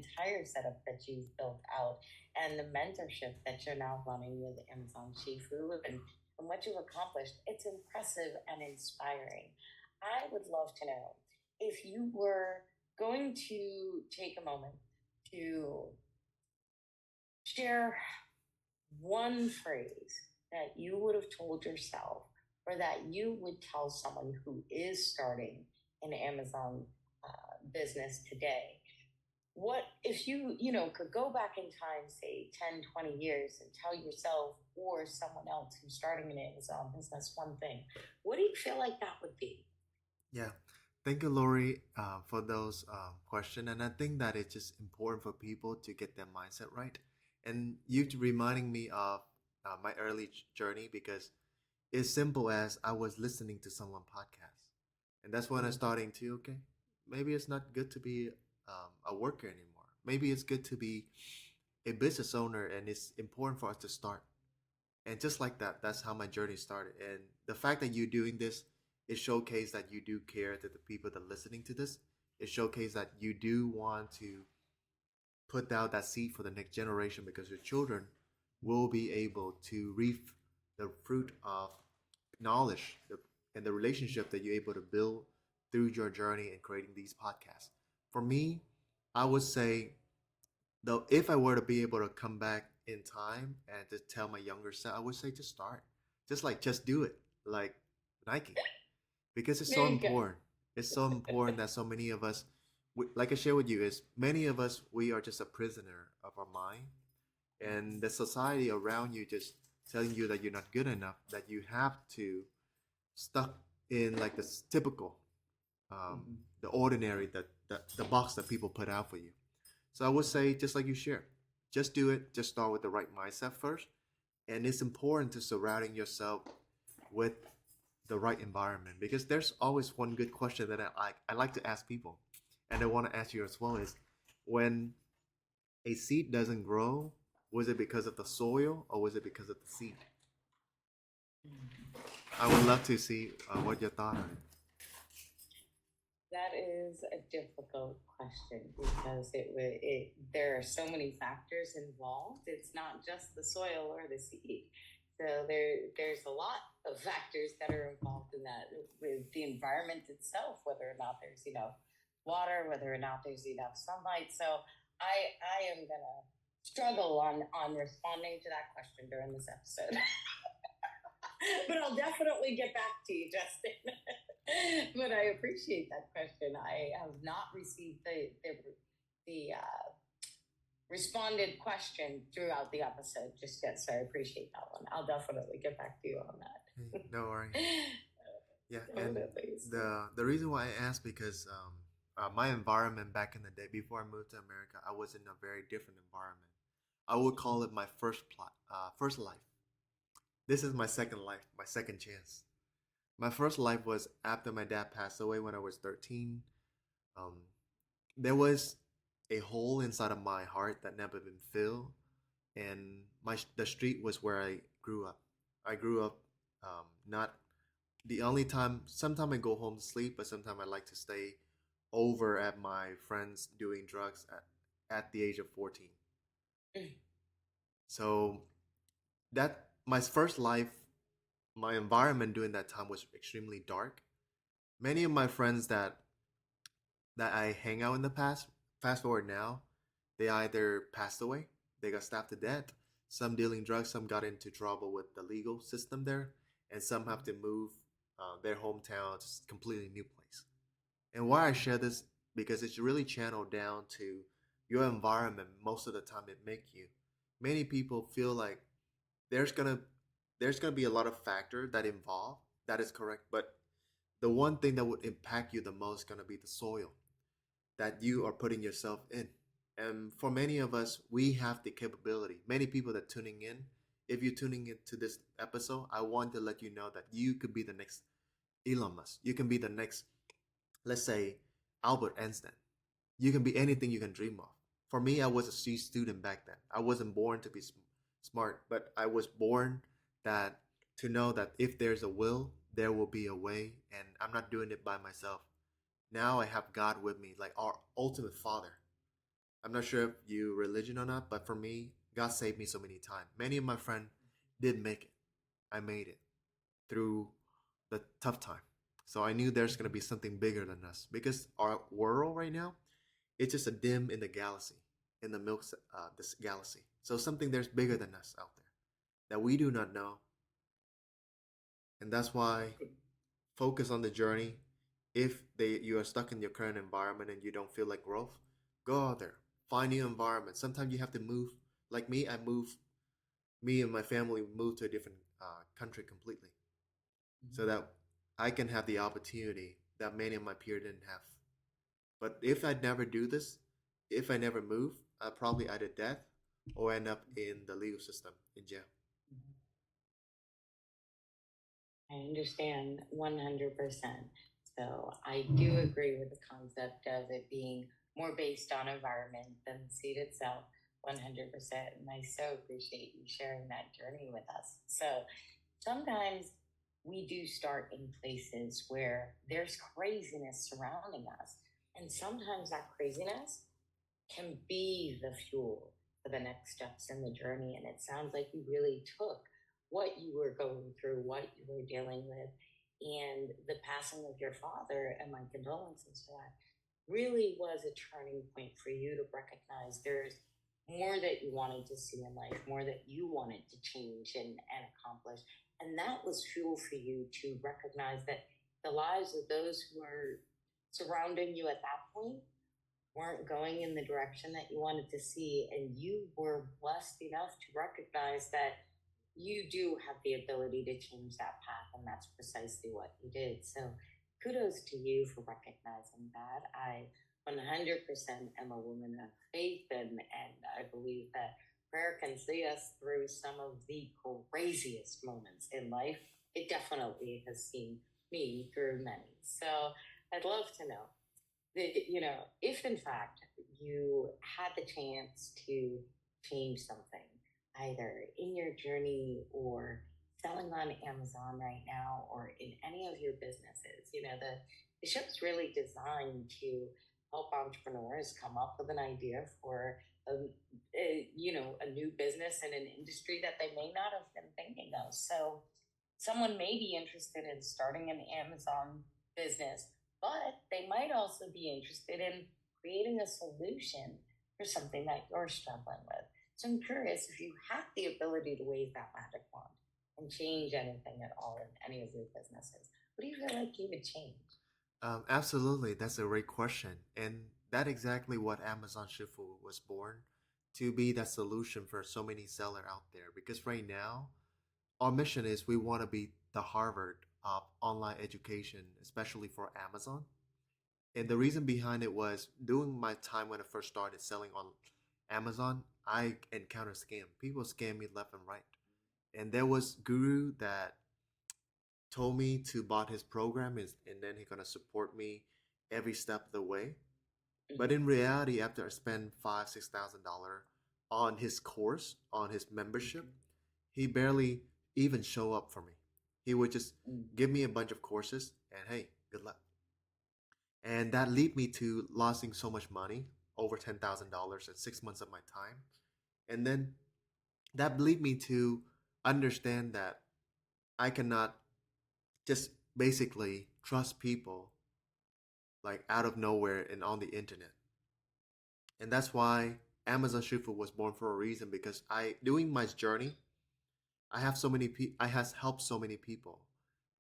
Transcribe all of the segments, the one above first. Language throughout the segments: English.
entire setup that you've built out and the mentorship that you're now running with Amazon Shifu and what you've accomplished. It's impressive and inspiring. I would love to know if you were going to take a moment to share one phrase that you would have told yourself or that you would tell someone who is starting an Amazon business today. What if you could go back in time, say 10, 20 years, and tell yourself or someone else who's starting an Amazon business one thing? What do you feel like that would be? Yeah. Thank you, Lori, for those questions. And I think that it's just important for people to get their mindset right. And you reminding me of my early journey because it's simple as I was listening to someone podcast, and that's when I Mm. starting to okay, maybe it's not good to be a worker anymore. Maybe it's good to be a business owner, and it's important for us to start. And just like that, that's how my journey started. And the fact that you're doing this, it showcases that you do care to the people that are listening to this. It showcases that you do want to put out that seed for the next generation because your children will be able to reap the fruit of knowledge and the relationship that you're able to build through your journey in creating these podcasts. For me, I would say though if I were to be able to come back in time and just tell my younger self, I would say just start. Just do it. Like Nike. Because it's There so you go. important. It's so important that so many of us like I share with you is many of us we are just a prisoner of our mind and the society around you just telling you that you're not good enough, that you have to stuck in like this typical Mhm. the ordinary the box that people put out for you. So I would say, just like you share, just do it. Just start with the right mindset first, and it's important to surrounding yourself with the right environment because there's always one good question that I like to ask people, and I want to ask you as well is when a seed doesn't grow, was it because of the soil or was it because of the seed? I would love to see what your thought on it. That is a difficult question because there are so many factors involved. It's not just the soil or the seed. So there's a lot of factors that are involved in that with the environment itself, whether or not there's water, whether or not there's enough sunlight. So I am gonna struggle on responding to that question during this episode. But I'll definitely get back to you, Justin. But I appreciate that question. I have not received the responded question throughout the episode just yet, so I appreciate that one. I'll definitely get back to you on Hey, that. no worry. Yeah, and Definitely. the reason why I asked because my environment back in the day before I moved to America, I was in a very different environment. I would call it my first life. This is my second life, my second chance. My first life was after my dad passed away when I was 13. Um, there was a hole inside of my heart that never been filled, and the street was where I grew up. I grew up not the only time. Sometimes I go home to sleep, but sometimes I like to stay over at my friends doing drugs at the age of 14. So that my first life, my environment during that time was extremely dark. Many of my friends that I hang out in the past, fast forward now, they either passed away, they got stabbed to death, some dealing drugs, some got into trouble with the legal system there, and some have to move their hometown to a completely new place. And why I share this because it's really channeled down to your environment. Most of the time, it make you. Many people feel like there's gonna there's gonna be a lot of factor that involve. That is correct, but the one thing that would impact you the most is gonna be the soil that you are putting yourself in. And for many of us, we have the capability. Many people that tuning in, if you're tuning into this episode, I want to let you know that you could be the next Elon Musk. You can be the next, let's say, Albert Einstein. You can be anything you can dream of. For me, I was a C student back then. I wasn't born to be smart, but I was born that to know that if there's a will, there will be a way, and I'm not doing it by myself. Now I have God with me, like our ultimate Father. I'm not sure if you religion or not, but for me, God saved me so many times. Many of my friends did make it. I made it through the tough time. So I knew there's gonna be something bigger than us because our world right now, it's just a dim in the galaxy, in the this galaxy. So something there's bigger than us out there that we do not know, and that's why focus on the journey. If you are stuck in your current environment and you don't feel like growth, go out there, find new environment. Sometimes you have to move. Like me, me and my family moved to a different country completely, so Mhm. that I can have the opportunity that many of my peers didn't have. But if I never do this, if I never move, I probably either death or end up in the legal system in jail. Mhm. I understand 100%. So I do agree with the concept of it being more based on environment than the seed itself. 100%. And I so appreciate you sharing that journey with us. So sometimes we do start in places where there's craziness surrounding us. And sometimes that craziness can be the fuel for the next steps in the journey. And it sounds like you really took what you were going through, what you were dealing with, and the passing of your father, and my condolences for that, really was a turning point for you to recognize there's more that you wanted to see in life, more that you wanted to change and accomplish. And that was fuel for you to recognize that the lives of those who were surrounding you at that point weren't going in the direction that you wanted to see, and you were blessed enough to recognize that you do have the ability to change that path, and that's precisely what you did. So kudos to you for recognizing that. I 100% am a woman of faith, and I believe that prayer can see us through some of the craziest moments in life. It definitely has seen me through many. So I'd love to know that, if in fact you had the chance to change something, either in your journey or selling on Amazon right now or in any of your businesses, the show's really designed to help entrepreneurs come up with an idea for a new business in an industry that they may not have been thinking of. So someone may be interested in starting an Amazon business, but they might also be interested in creating a solution for something that you're struggling with. So I'm curious if you have the ability to wave that magic wand and change anything at all in any of your businesses. What do you feel like you would change? Absolutely, that's a great question, and that exactly what Amazon Shifu was born to be that solution for so many seller out there. Because right now, our mission is we want to be the Harvard of online education, especially for Amazon. And the reason behind it was during my time when I first started selling on Amazon, I encountered scam. People scam me left and right. And there was guru that told me to bought his program and then he's gonna support me every step of the way. But in Mm-hmm. reality, after I spent $5,000-6,000 on his course, on his membership, he barely even show up for me. He would just give me a bunch of courses and hey, good luck. And that lead me to losing so much money, over $10,000 in 6 months of my time. And then that lead me to understand that I cannot just basically trust people like out of nowhere and on the internet. And that's why Amazon Shifu was born for a reason because I doing my journey, I has helped so many people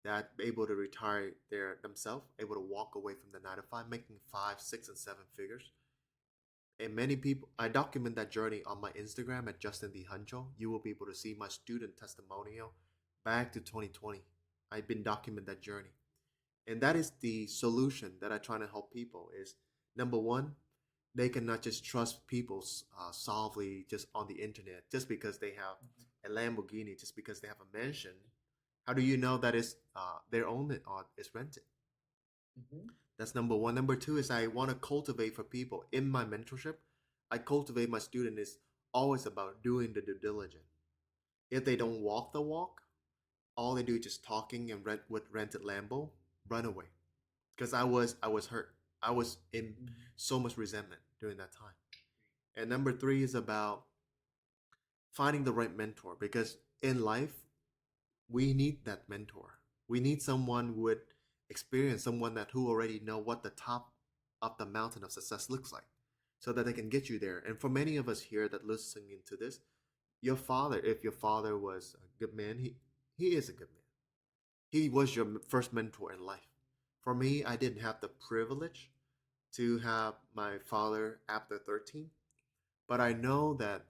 that able to retire themselves, able to walk away from the 9 to 5, making 5, 6, and 7 figures. And many people, I document that journey on my Instagram at Justin D Huncho. You will be able to see my student testimonial back to 2020. I've been document that journey, and that is the solution that I try to help people. Is number one, they cannot just trust people solely just on the internet just because they have a Lamborghini, just because they have a mansion. How do you know that is their own or is rented? Mm-hmm. That's number one. Number two is I want to cultivate for people in my mentorship. I cultivate my student is always about doing the due diligence. If they don't walk the walk, all they do is just talking and rent with rented Lambo, run away. Because I was hurt. I was in Mm-hmm. so much resentment during that time. And number three is about finding the right mentor, because in life we need that mentor. We need someone with experience, someone that who already know what the top of the mountain of success looks like, so that they can get you there. And for many of us here that listening to this, your father, if your father was a good man, he is a good man. He was your first mentor in life. For me, I didn't have the privilege to have my father after 13, but I know that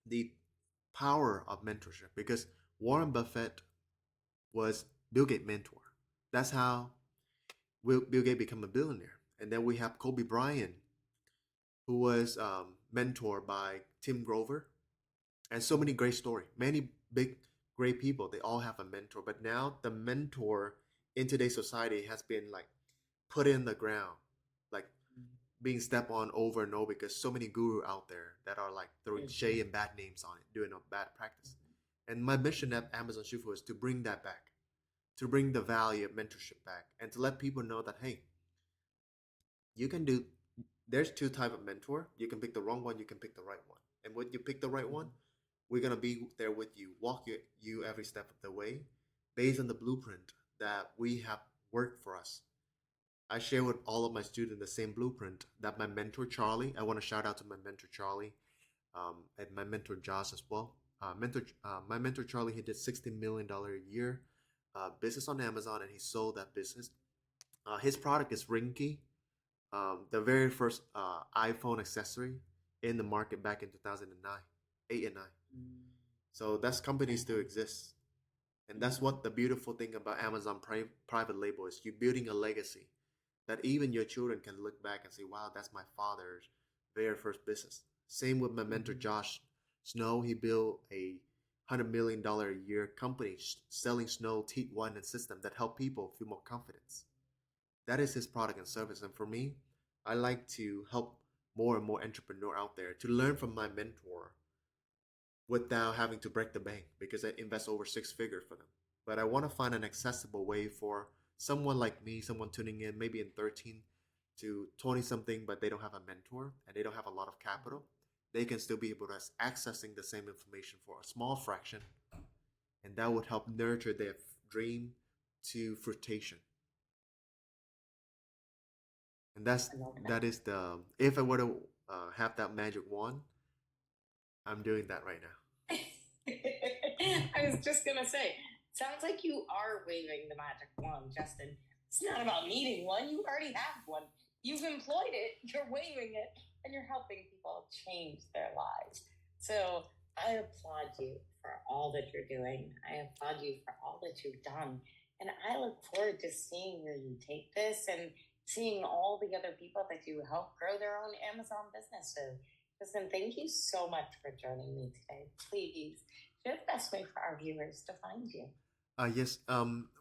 the power of mentorship, because Warren Buffett was Bill Gates' mentor. That's how Bill Gates became a billionaire. And then we have Kobe Bryant, who was mentored by Tim Grover, and so many great stories. Many big, great people, they all have a mentor. But now the mentor in today's society has been like put in the ground, like being stepped on over and over, because so many guru out there that are like throwing shade and bad names on it, doing a bad practice. And my mission at Amazon Shifu is to bring that back, to bring the value of mentorship back, and to let people know that hey, you can do. There's two type of mentor. You can pick the wrong one. You can pick the right one. And when you pick the right one, we're gonna be there with you, walk you every step of the way, based on the blueprint that we have worked for us. I share with all of my students the same blueprint that my mentor Charlie. I want to shout out to my mentor Charlie, and my mentor Josh as well. My mentor Charlie, he did $60 million a year business on Amazon, and he sold that business. His product is Ringkey, the very first iPhone accessory in the market back in 2009, 8 and 9. So that company still exists. And that's what the beautiful thing about Amazon private label is. You're building a legacy that even your children can look back and say, wow, that's my father's very first business. Same with my mentor, Josh Snow. He built a $100 million a year company selling snow teeth whitening system that help people feel more confidence. That is his product and service. And for me, I like to help more and more entrepreneur out there to learn from my mentor without having to break the bank, because I invest over six figures for them. But I want to find an accessible way for someone like me, someone tuning in, maybe in 13 to 20 something, but they don't have a mentor and they don't have a lot of capital. They can still be able to accessing the same information for a small fraction, and that would help nurture their dream to fruition. And I love that is the, if I were to have that magic wand, I'm doing that right now. that. I was just gonna say, sounds like you are waving the magic wand, Justin. It's not about needing one. You already have one. You've employed it. You're waving it, and you're helping people change their lives. So I applaud you for all that you're doing. I applaud you for all that you've done, and I look forward to seeing where you take this and seeing all the other people that you help grow their own Amazon businesses. Listen, thank you so much for joining me today. Please share the best way for our viewers to find you. Yes.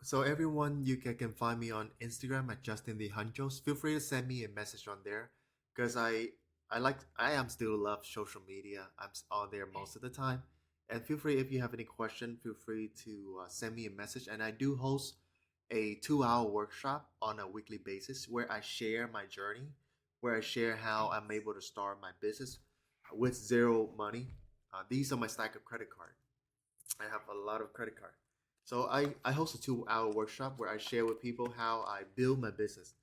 So everyone, can find me on Instagram at Justin the Hunchos. Feel free to send me a message on there, because I am still love social media. I'm on there most of the time. And feel free, if you have any question, feel free to send me a message. And I do host a 2 hour workshop on a weekly basis where I share my journey, where I share how I'm able to start my business with zero money. These are my stack of credit card. I have a lot of credit card. So I host a 2 hour workshop where I share with people how I build my business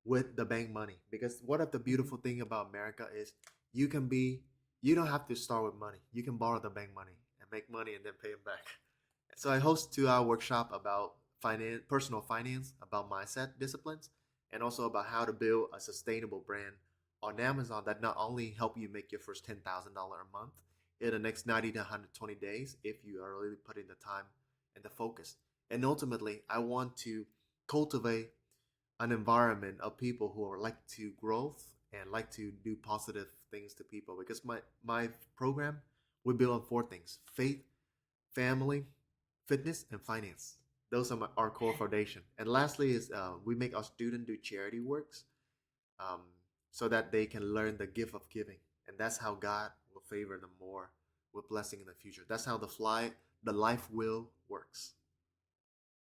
with the bank money. Because one of the beautiful thing about America is you can be you don't have to start with money. You can borrow the bank money and make money and then pay it back. So I host 2 hour workshop about finance, personal finance, about mindset disciplines, and also about how to build a sustainable brand on Amazon that not only help you make your first $10,000 a month in the next 90 to 120 days if you are really putting the time and the focus. And ultimately, I want to cultivate an environment of people who are like to growth and like to do positive things to people, because my program we build on four things: faith, family, fitness, and finance. Those are our core foundation. And lastly is we make our students do charity works, um, so that they can learn the gift of giving, and that's how God will favor them more with blessing in the future. That's how the life will works.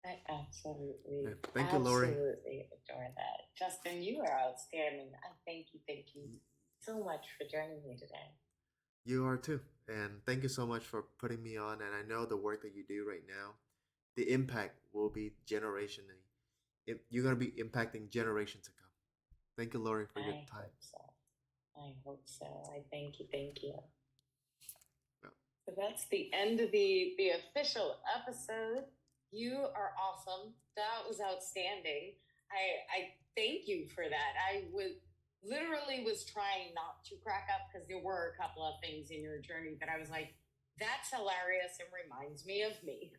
I absolutely, Okay. Thank you, Lori. absolutely adore that. Justin, you are outstanding. I thank you, thank you so much for joining me today. You are too. And thank you so much for putting me on. And I know the work that you do right now, the impact will be generationally. You're going to be impacting generations to come. Thank you, Lori, for your I time. hope so. I hope so. I thank you. Thank you. Yeah. So that's the end of the official episode. You are awesome. That was outstanding. I thank you for that. I was literally was trying not to crack up because there were a couple of things in your journey that I was like, that's hilarious and reminds me of me.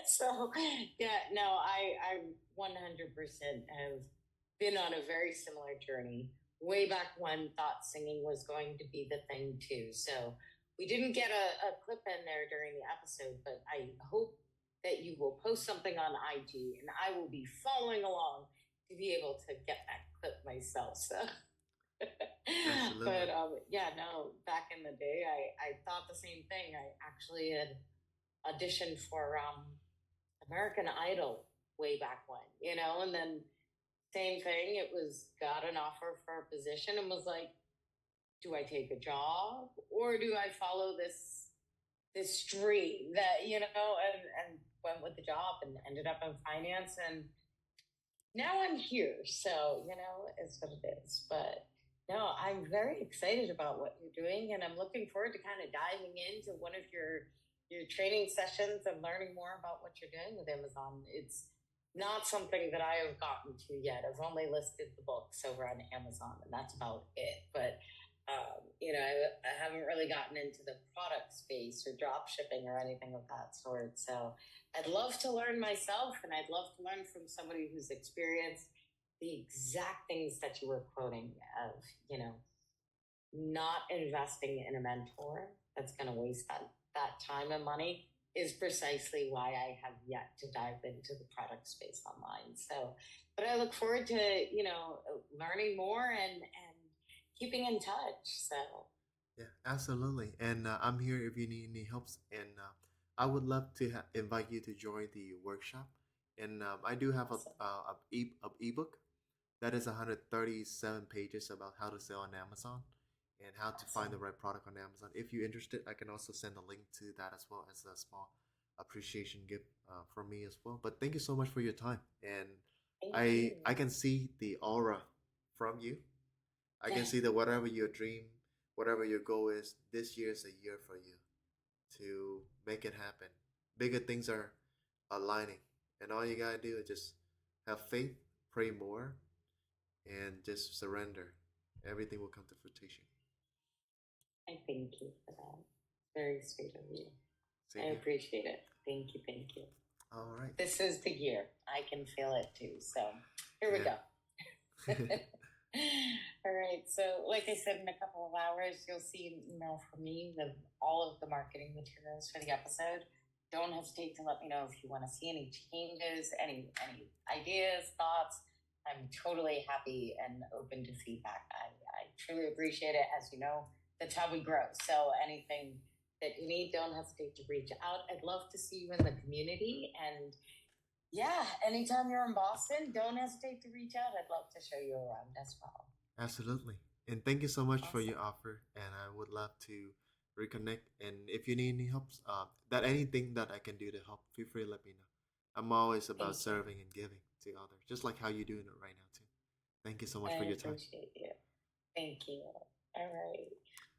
So yeah, no, I 100% have been on a very similar journey. Way back when thought singing was going to be the thing too. So we didn't get a clip in there during the episode, but I hope that you will post something on IG and I will be following along to be able to get that clip myself. So Absolutely. but yeah, no, back in the day I thought the same thing. I actually had auditioned for American Idol way back when, and then same thing. It was got an offer for a position and was like, do I take a job or do I follow this stream that and went with the job and ended up in finance and now I'm here. So, it's what it is. But no, I'm very excited about what you're doing and I'm looking forward to kind of diving into one of your training sessions and learning more about what you're doing with Amazon. It's not something that I have gotten to yet. I've only listed the books over on Amazon and that's about it. But I haven't really gotten into the product space or drop shipping or anything of that sort. So I'd love to learn myself, and I'd love to learn from somebody who's experienced the exact things that you were quoting of, not investing in a mentor that's going to waste that time and money is precisely why I have yet to dive into the product space online. So, but I look forward to, learning more and keeping in touch. So Yeah, absolutely. And I'm here if you need any helps. And I would love to invite you to join the workshop. And I do have awesome. a ebook that is 137 pages about how to sell on Amazon and how to find the Awesome. right product on Amazon. If you're interested, I can also send a link to that as well as a small appreciation gift from me as well. But thank you so much for your time. And Thank I you. can see the aura from you. I can see that whatever your dream, whatever your goal is, this year is a year for you to make it happen. Bigger things are aligning, and all you gotta do is just have faith, pray more, and just surrender. Everything will come to fruition. I thank you for that. Very sweet of you. Same I here. appreciate it. Thank you. Thank you. All right. This is the year. I can feel it too. So here we go. All right. So, like I said, in a couple of hours, you'll see an email from me with all of the marketing materials for the episode. Don't hesitate to let me know if you want to see any changes, any ideas, thoughts. I'm totally happy and open to feedback. I truly appreciate it. As you know, that's how we grow. So anything that you need, don't hesitate to reach out. I'd love to see you in the community. And yeah, anytime you're in Boston, don't hesitate to reach out. I'd love to show you around as well. Absolutely. And thank you so much for Awesome. your offer. And I would love to reconnect. And if you need any help, that anything that I can do to help, feel free to let me know. I'm always about Thank you. serving and giving to others, just like how you're doing it right now too. Thank you so much for I your time. appreciate you. Thank you. All right.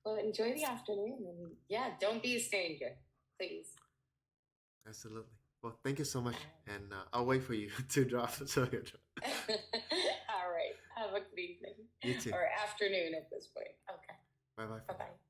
Well, enjoy the afternoon. And yeah, don't be a stranger, please. Absolutely. Well, thank you so much, and I'll wait for you to drop. So you drop. All right. Have a good evening. You too. Or afternoon at this point. Okay. Bye bye. Bye bye.